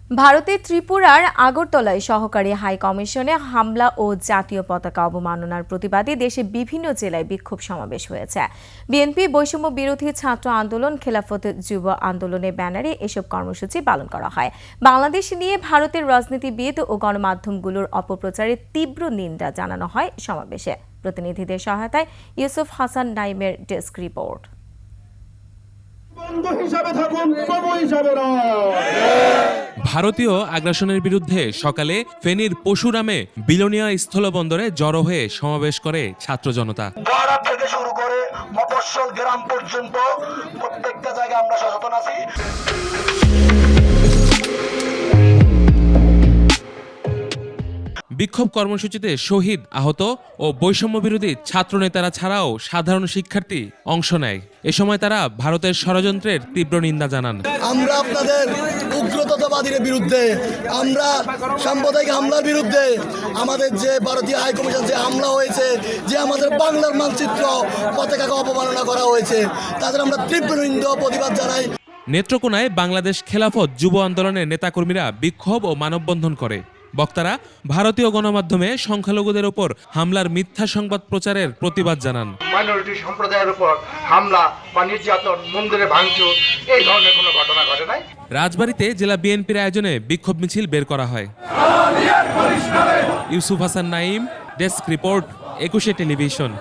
ভারতের ত্রিপুরার আগরতলায় সহকারী হাই কমিশনে হামলা ও জাতীয় পতাকা অবমাননার প্রতিবাদে দেশে বিভিন্ন জেলায় বিক্ষোভ সমাবেশ হয়েছে। বিএনপি বৈষম্য বিরোধী ছাত্র আন্দোলন, খেলাফত যুব আন্দোলনের ব্যানারে এসব কর্মসূচি পালন করা হয়। বাংলাদেশ নিয়ে ভারতের রাজনীতিবিদ ও গণমাধ্যমগুলোর অপপ্রচারের তীব্র নিন্দা জানানো হয় সমাবেশে। প্রতিনিধিদের সহায়তায় ইউসুফ হাসান নাইমের ডেস্ক রিপোর্ট। ভারতীয় আগ্রাসনের বিরুদ্ধে সকালে ফেনীর পশুরামে বিলোনিয়া স্থলবন্দরে জড়ো হয়ে সমাবেশ করে ছাত্র জনতা। থেকে শুরু করে মফস্বল গ্রাম পর্যন্ত প্রত্যেকটা জায়গায় আমরা সচেতন আছি। বিক্ষোভ কর্মসূচিতে শহীদ, আহত ও বৈষম্য বিরোধী ছাত্রনেতারা ছাড়াও সাধারণ শিক্ষার্থী অংশ নেয়। এ সময় তারা ভারতের ষড়যন্ত্রের তীব্র নিন্দা জানান। আমরা আপনাদের উগ্রতাবাদীর বিরুদ্ধে, আমরা সাম্প্রদায়িক হামলার বিরুদ্ধে, আমাদের যে ভারতীয় হাইকমিশন যে হামলা হয়েছে, যে আমাদের বাংলার মানচিত্র পতাকাকে অবমাননা করা হয়েছে, তাদের আমরা তীব্র নিন্দা প্রতিবাদ জানাই। নেত্রকোনায় বাংলাদেশ খেলাফত যুব আন্দোলনের নেতাকর্মীরা বিক্ষোভ ও মানববন্ধন করে। বক্তারা ভারতীয় গণমাধ্যমে সংখ্যালঘুদের ওপর হামলার মিথ্যা সংবাদ প্রচারের প্রতিবাদ জানান। মাইনরিটি সম্প্রদায়ের উপর হামলা বা নির্যাতন, মন্দিরে ভাঙচুর, এই ধরনের কোনো ঘটনা ঘটে নাই। রাজবাড়ীতে জেলা বিএনপির আয়োজনে বিক্ষোভ মিছিল বের করা হয়। Yusuf Hasan Naim, desk report, 21 television.